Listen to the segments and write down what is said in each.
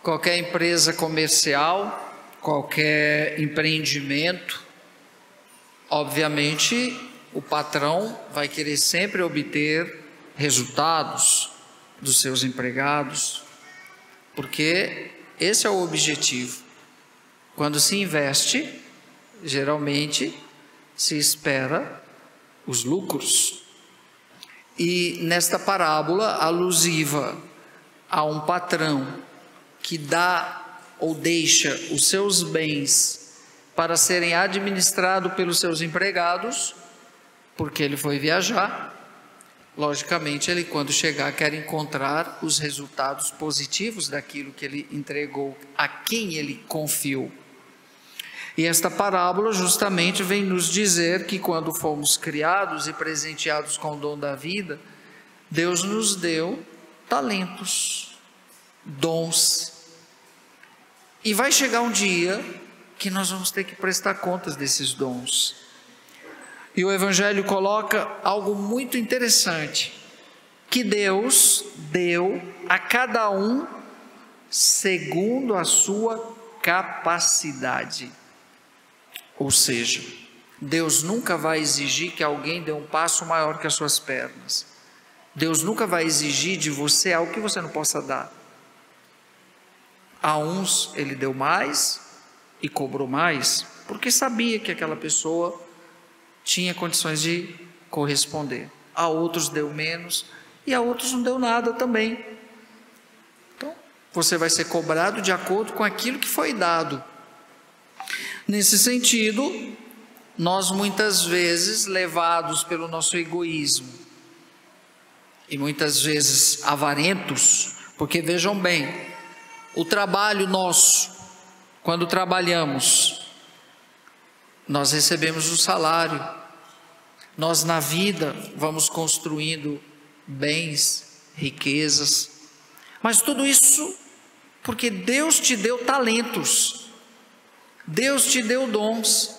Qualquer empresa comercial, qualquer empreendimento, obviamente o patrão vai querer sempre obter resultados dos seus empregados, porque esse é o objetivo. Quando se investe, geralmente se espera os lucros. E nesta parábola alusiva a um patrão que dá ou deixa os seus bens para serem administrados pelos seus empregados, porque ele foi viajar, logicamente ele, quando chegar, quer encontrar os resultados positivos daquilo que ele entregou, a quem ele confiou. E esta parábola justamente vem nos dizer que quando fomos criados e presenteados com o dom da vida, Deus nos deu talentos, dons. E vai chegar um dia que nós vamos ter que prestar contas desses dons. E o Evangelho coloca algo muito interessante, que Deus deu a cada um segundo a sua capacidade. Ou seja, Deus nunca vai exigir que alguém dê um passo maior que as suas pernas. Deus nunca vai exigir de você algo que você não possa dar. A uns ele deu mais e cobrou mais, porque sabia que aquela pessoa tinha condições de corresponder. A outros deu menos e a outros não deu nada também. Então, você vai ser cobrado de acordo com aquilo que foi dado. Nesse sentido, nós muitas vezes, levados pelo nosso egoísmo, e muitas vezes avarentos, porque vejam bem, o trabalho nosso, quando trabalhamos, nós recebemos o salário, nós na vida vamos construindo bens, riquezas, mas tudo isso porque Deus te deu talentos, Deus te deu dons,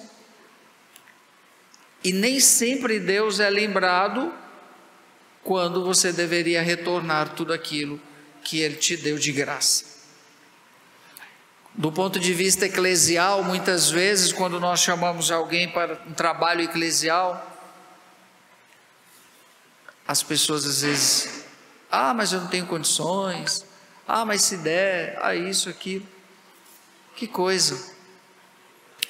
e nem sempre Deus é lembrado quando você deveria retornar tudo aquilo que Ele te deu de graça. Do ponto de vista eclesial, muitas vezes, quando nós chamamos alguém para um trabalho eclesial, as pessoas às vezes, mas eu não tenho condições, mas se der, isso, aquilo, que coisa,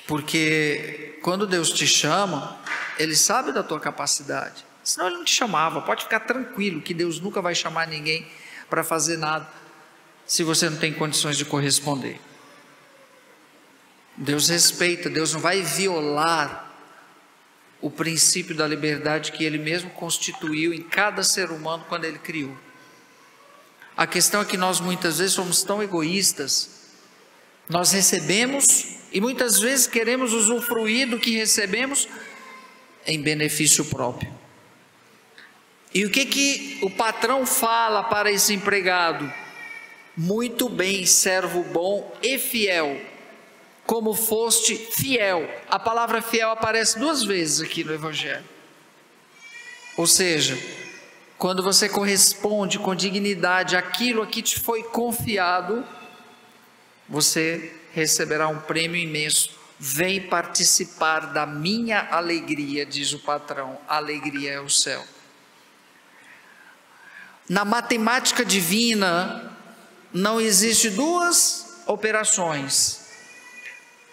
porque quando Deus te chama, Ele sabe da tua capacidade, senão Ele não te chamava. Pode ficar tranquilo que Deus nunca vai chamar ninguém para fazer nada, se você não tem condições de corresponder. Deus respeita, Deus não vai violar o princípio da liberdade que Ele mesmo constituiu em cada ser humano quando Ele criou. A questão é que nós muitas vezes somos tão egoístas, nós recebemos e muitas vezes queremos usufruir do que recebemos em benefício próprio. E o que o patrão fala para esse empregado? Muito bem, servo bom e fiel, como foste fiel. A palavra fiel aparece 2 vezes aqui no Evangelho. Ou seja, quando você corresponde com dignidade àquilo a que te foi confiado, você receberá um prêmio imenso. Vem participar da minha alegria, diz o patrão. A alegria é o céu. Na matemática divina, não existe 2 operações: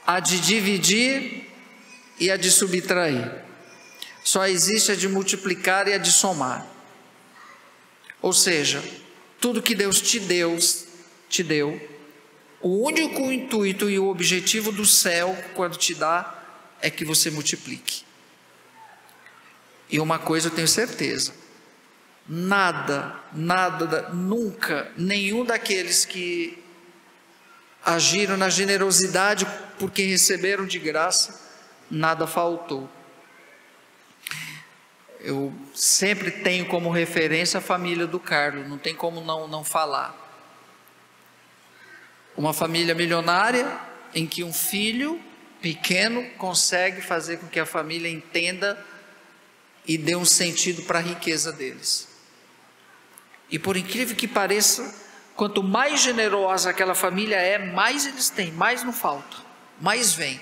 a de dividir e a de subtrair. Só existe a de multiplicar e a de somar. Ou seja, tudo que Deus te deu, o único intuito e o objetivo do céu, quando te dá, é que você multiplique. E uma coisa eu tenho certeza: nunca, nenhum daqueles que agiram na generosidade porque receberam de graça, nada faltou. Eu sempre tenho como referência a família do Carlos, não tem como não falar. Uma família milionária em que um filho pequeno consegue fazer com que a família entenda e dê um sentido para a riqueza deles. E por incrível que pareça, Quanto mais generosa aquela família é, mais eles têm, mais não falta, mais vem.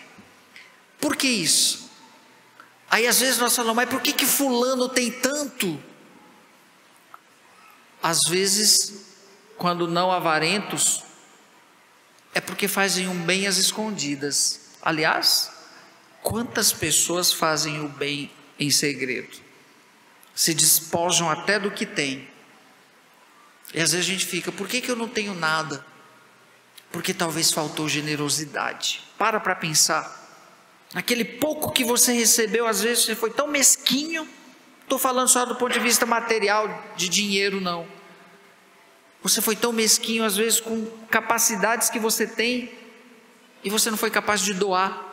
Por que isso? Aí às vezes nós falamos, mas por que fulano tem tanto? Às vezes, quando não avarentos, é porque fazem um bem às escondidas. Aliás, quantas pessoas fazem o bem em segredo? Se despojam até do que têm. E às vezes a gente fica, por que eu não tenho nada? Porque talvez faltou generosidade. Para pensar. Aquele pouco que você recebeu, às vezes você foi tão mesquinho. Estou falando só do ponto de vista material, de dinheiro não. Você foi tão mesquinho, às vezes, com capacidades que você tem, e você não foi capaz de doar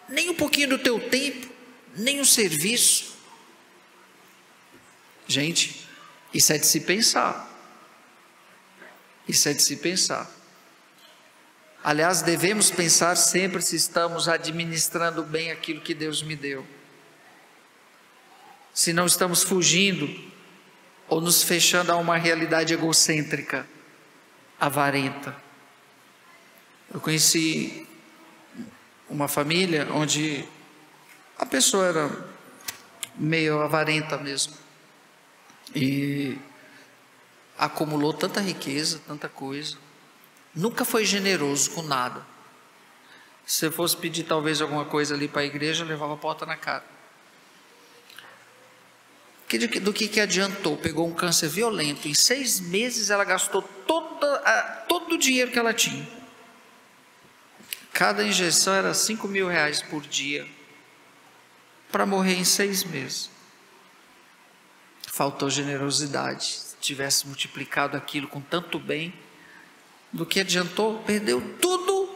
nem um pouquinho do teu tempo, nem um serviço. Gente, isso é de se pensar. Isso é de se pensar. Aliás, devemos pensar sempre se estamos administrando bem aquilo que Deus me deu. Se não estamos fugindo ou nos fechando a uma realidade egocêntrica, avarenta. Eu conheci uma família onde a pessoa era meio avarenta mesmo. E acumulou tanta riqueza, tanta coisa. Nunca foi generoso com nada. Se eu fosse pedir talvez alguma coisa ali para a igreja, levava a porta na cara. Do que adiantou? Pegou um câncer violento. Em 6 meses ela gastou todo o dinheiro que ela tinha. Cada injeção era R$5.000 por dia. Para morrer em 6 meses. Faltou generosidade. Se tivesse multiplicado aquilo com tanto bem, do que adiantou? Perdeu tudo.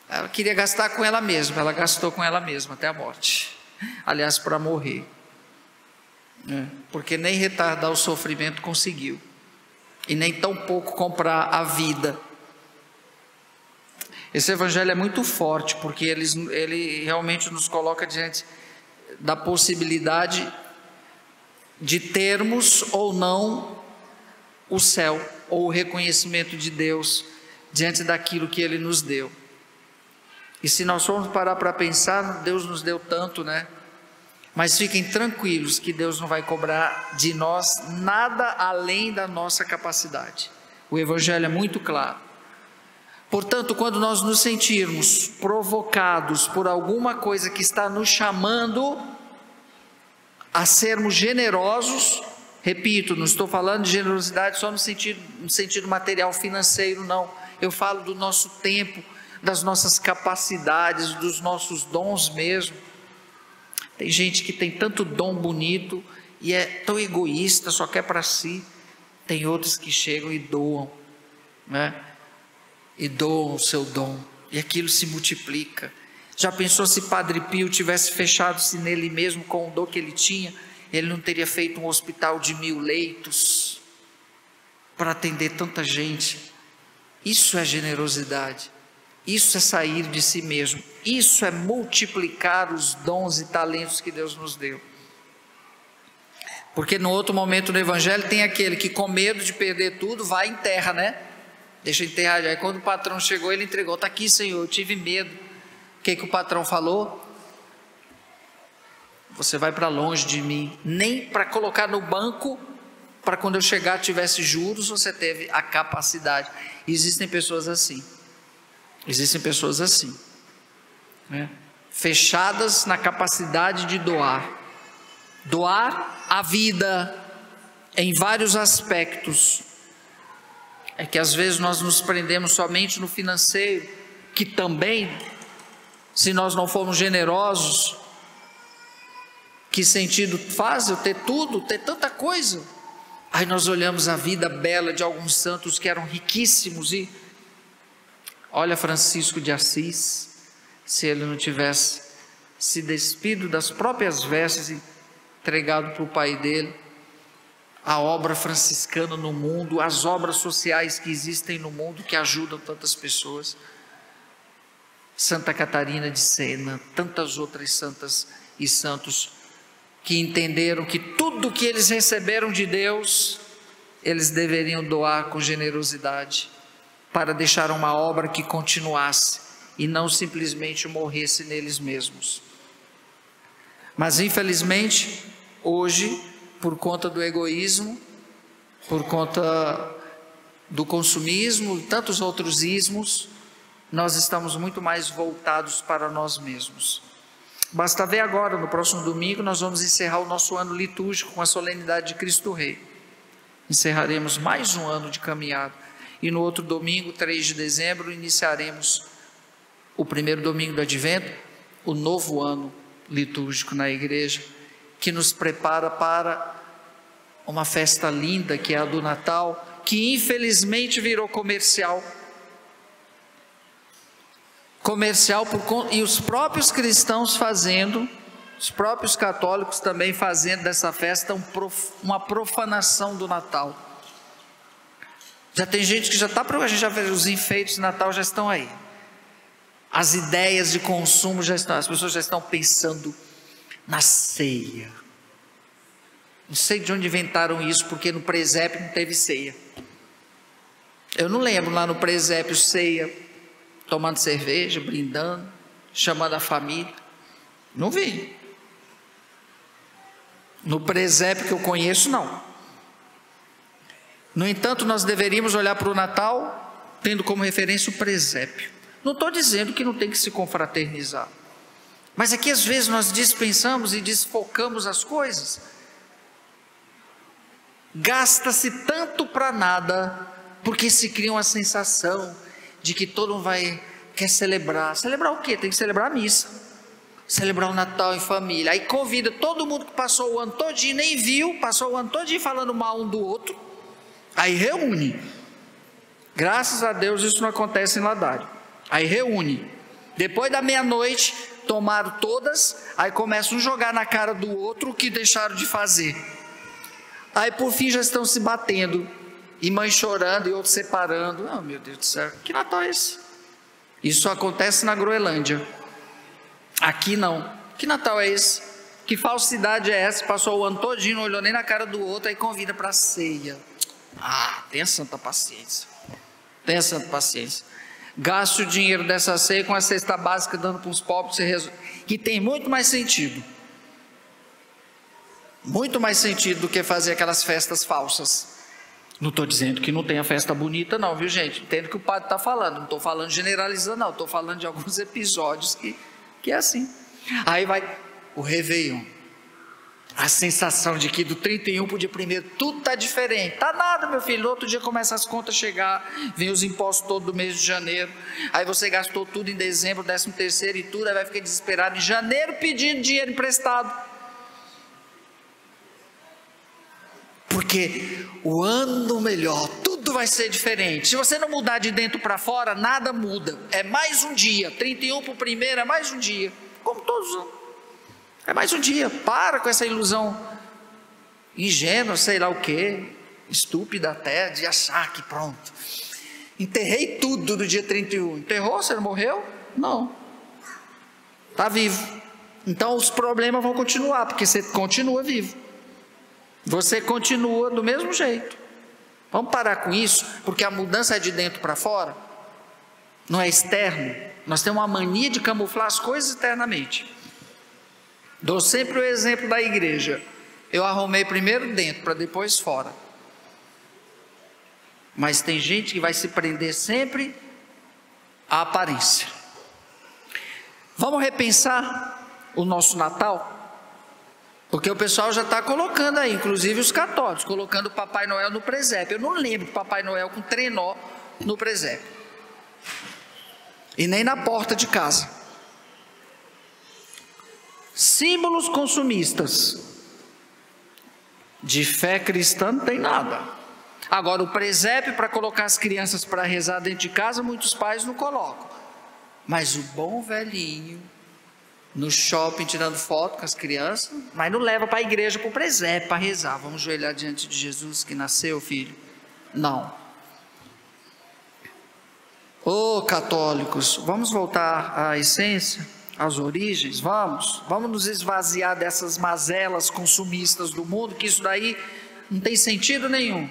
Ela queria gastar com ela mesma. Ela gastou com ela mesma até a morte. Aliás, para morrer. Porque nem retardar o sofrimento conseguiu. E nem tão pouco comprar a vida. Esse evangelho é muito forte, porque ele realmente nos coloca diante da possibilidade de termos ou não o céu, ou o reconhecimento de Deus diante daquilo que Ele nos deu. E se nós formos parar para pensar, Deus nos deu tanto, né? Mas fiquem tranquilos que Deus não vai cobrar de nós nada além da nossa capacidade. O evangelho é muito claro. Portanto, quando nós nos sentirmos provocados por alguma coisa que está nos chamando a sermos generosos, repito, não estou falando de generosidade só no sentido material financeiro, não. Eu falo do nosso tempo, das nossas capacidades, dos nossos dons mesmo. Tem gente que tem tanto dom bonito e é tão egoísta, só quer para si. Tem outros que chegam e doam, né? E doam o seu dom, e aquilo se multiplica. Já pensou se Padre Pio tivesse fechado-se nele mesmo com o dom que ele tinha? Ele não teria feito um hospital de 1000 leitos para atender tanta gente. Isso é generosidade, isso é sair de si mesmo, isso é multiplicar os dons e talentos que Deus nos deu. Porque no outro momento do evangelho tem aquele que com medo de perder tudo vai e enterra, né? Deixa enterrar. Aí quando o patrão chegou, ele entregou. Está aqui, Senhor, eu tive medo. O que o patrão falou? Você vai para longe de mim. Nem para colocar no banco, para quando eu chegar tivesse juros, você teve a capacidade. Existem pessoas assim. Existem pessoas assim, né? Fechadas na capacidade de doar. Doar a vida em vários aspectos. É que às vezes nós nos prendemos somente no financeiro, que também, se nós não formos generosos, que sentido faz eu ter tudo, ter tanta coisa? Aí nós olhamos a vida bela de alguns santos que eram riquíssimos e olha Francisco de Assis, se ele não tivesse se despido das próprias vestes e entregado para o pai dele, a obra franciscana no mundo, as obras sociais que existem no mundo que ajudam tantas pessoas. Santa Catarina de Sena, tantas outras santas e santos que entenderam que tudo que eles receberam de Deus eles deveriam doar com generosidade para deixar uma obra que continuasse e não simplesmente morresse neles mesmos. Mas infelizmente, hoje, por conta do egoísmo, por conta do consumismo e tantos outros ismos, nós estamos muito mais voltados para nós mesmos. Basta ver agora, no próximo domingo, nós vamos encerrar o nosso ano litúrgico com a solenidade de Cristo Rei. Encerraremos mais um ano de caminhada. E no outro domingo, 3 de dezembro, iniciaremos o primeiro domingo do Advento, o novo ano litúrgico na igreja, que nos prepara para uma festa linda, que é a do Natal, que infelizmente virou comercial. E os próprios cristãos fazendo, os próprios católicos também fazendo dessa festa uma profanação do Natal. Já tem gente que já está, a gente já vê, os enfeites de Natal já estão aí. As ideias de consumo já estão, as pessoas já estão pensando na ceia. Não sei de onde inventaram isso, porque no presépio não teve ceia. Eu não lembro lá no presépio ceia, tomando cerveja, brindando, chamando a família. Não vi. No presépio que eu conheço, não. No entanto, nós deveríamos olhar para o Natal tendo como referência o presépio. Não estou dizendo que não tem que se confraternizar, mas é que às vezes nós dispensamos e desfocamos as coisas. Gasta-se tanto para nada, porque se cria uma sensação de que todo mundo quer celebrar. Celebrar o quê? Tem que celebrar a missa, celebrar o Natal em família. Aí convida todo mundo que passou o ano todinho, nem viu, passou o ano todinho falando mal um do outro. Aí reúne. Graças a Deus isso não acontece em Ladário. Aí reúne. Depois da meia-noite, tomaram todas, aí começam a jogar na cara do outro o que deixaram de fazer. Aí por fim já estão se batendo, e mãe chorando e outros separando. Oh, meu Deus do céu, que Natal é esse? Isso só acontece na Groenlândia. Aqui não. Que Natal é esse? Que falsidade é essa? Passou o ano todinho, não olhou nem na cara do outro, aí convida para a ceia. Tenha santa paciência. Tenha santa paciência. Gaste o dinheiro dessa ceia com a cesta básica, dando para os pobres, que tem muito mais sentido. Muito mais sentido do que fazer aquelas festas falsas. Não estou dizendo que não tenha festa bonita não, viu gente? Entendo o que o padre está falando. Não estou falando generalizando não, estou falando de alguns episódios que é assim. Aí vai o Réveillon. A sensação de que do 31 para o dia 1º tudo está diferente. Está nada, meu filho. No outro dia começa as contas a chegar, vem os impostos todos do mês de janeiro. Aí você gastou tudo em dezembro, 13º e tudo, aí vai ficar desesperado em janeiro pedindo dinheiro emprestado. Porque o ano melhor, tudo vai ser diferente. Se você não mudar de dentro para fora, nada muda. É mais um dia. 31 para o 1º é mais um dia. Como todos os anos. É mais um dia. Para com essa ilusão ingênua, sei lá o que, estúpida até, de achar que pronto, enterrei tudo no dia 31. Enterrou? Você não morreu? Não. Está vivo. Então os problemas vão continuar, porque você continua vivo. Você continua do mesmo jeito. Vamos parar com isso, porque a mudança é de dentro para fora, não é externo. Nós temos uma mania de camuflar as coisas externamente. Dou sempre o exemplo da igreja. Eu arrumei primeiro dentro, para depois fora. Mas tem gente que vai se prender sempre à aparência. Vamos repensar o nosso Natal? Porque o pessoal já está colocando aí, inclusive os católicos, colocando o Papai Noel no presépio. Eu não lembro do Papai Noel com trenó no presépio. E nem na porta de casa. Símbolos consumistas. De fé cristã não tem nada. Agora, o presépio para colocar as crianças para rezar dentro de casa, muitos pais não colocam. Mas o bom velhinho, no shopping tirando foto com as crianças, mas não leva para a igreja, para o presépio, para rezar. Vamos ajoelhar diante de Jesus que nasceu, filho? Não. Ô católicos, vamos voltar à essência, às origens, vamos nos esvaziar dessas mazelas consumistas do mundo, que isso daí não tem sentido nenhum.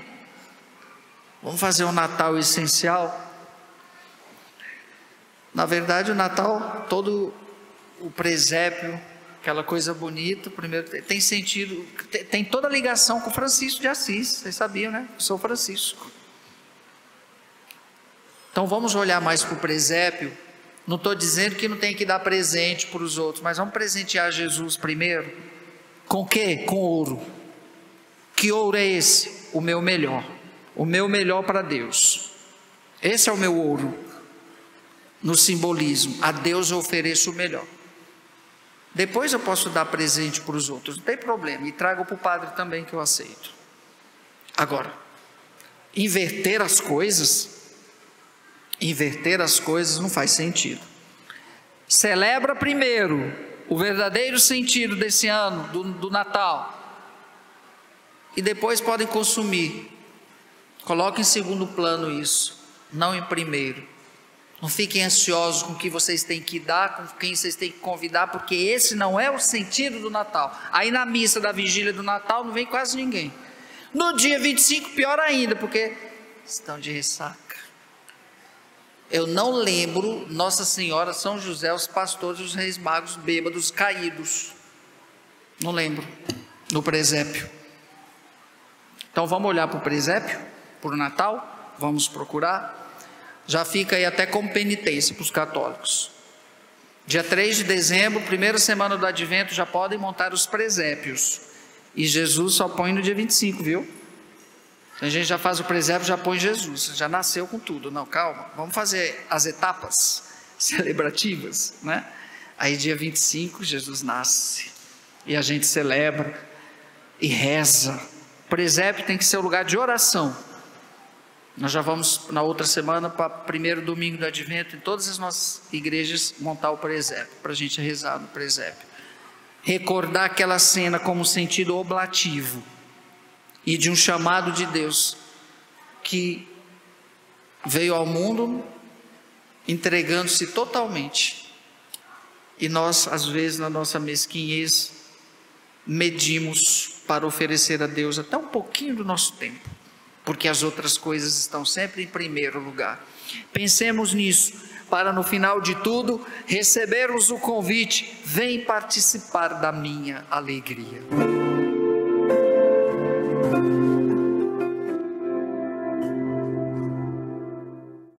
Vamos fazer um Natal essencial? Na verdade, o Natal, todo o presépio, aquela coisa bonita, primeiro tem sentido, tem toda a ligação com Francisco de Assis, vocês sabiam, né? Eu sou Francisco. Então vamos olhar mais para o presépio. Não estou dizendo que não tem que dar presente para os outros, mas vamos presentear Jesus primeiro. Com o quê? Com ouro. Que ouro é esse? O meu melhor. O meu melhor para Deus. Esse é o meu ouro. No simbolismo, a Deus eu ofereço o melhor. Depois eu posso dar presente para os outros, não tem problema. E trago para o padre também, que eu aceito. Agora, inverter as coisas não faz sentido. Celebra primeiro o verdadeiro sentido desse ano, do Natal. E depois podem consumir. Coloque em segundo plano isso, não em primeiro. Não fiquem ansiosos com o que vocês têm que dar, com quem vocês têm que convidar, porque esse não é o sentido do Natal. Aí na missa da vigília do Natal não vem quase ninguém. No dia 25, pior ainda, porque estão de ressaca. Eu não lembro Nossa Senhora, São José, os pastores, os reis magos, bêbados, caídos. Não lembro. No presépio. Então vamos olhar para o presépio, para o Natal, vamos procurar. Já fica aí até como penitência para os católicos. Dia 3 de dezembro, primeira semana do Advento, já podem montar os presépios. E Jesus só põe no dia 25, viu? A gente já faz o presépio, já põe Jesus. Já nasceu com tudo. Não, calma. Vamos fazer as etapas celebrativas, né? Aí dia 25, Jesus nasce. E a gente celebra e reza. O presépio tem que ser um lugar de oração. Nós já vamos na outra semana para o primeiro domingo do Advento, em todas as nossas igrejas, montar o presépio, para a gente rezar no presépio. Recordar aquela cena como sentido oblativo e de um chamado de Deus que veio ao mundo entregando-se totalmente. E nós, às vezes, na nossa mesquinhez, medimos para oferecer a Deus até um pouquinho do nosso tempo, porque as outras coisas estão sempre em primeiro lugar. Pensemos nisso, para no final de tudo, recebermos o convite: vem participar da minha alegria.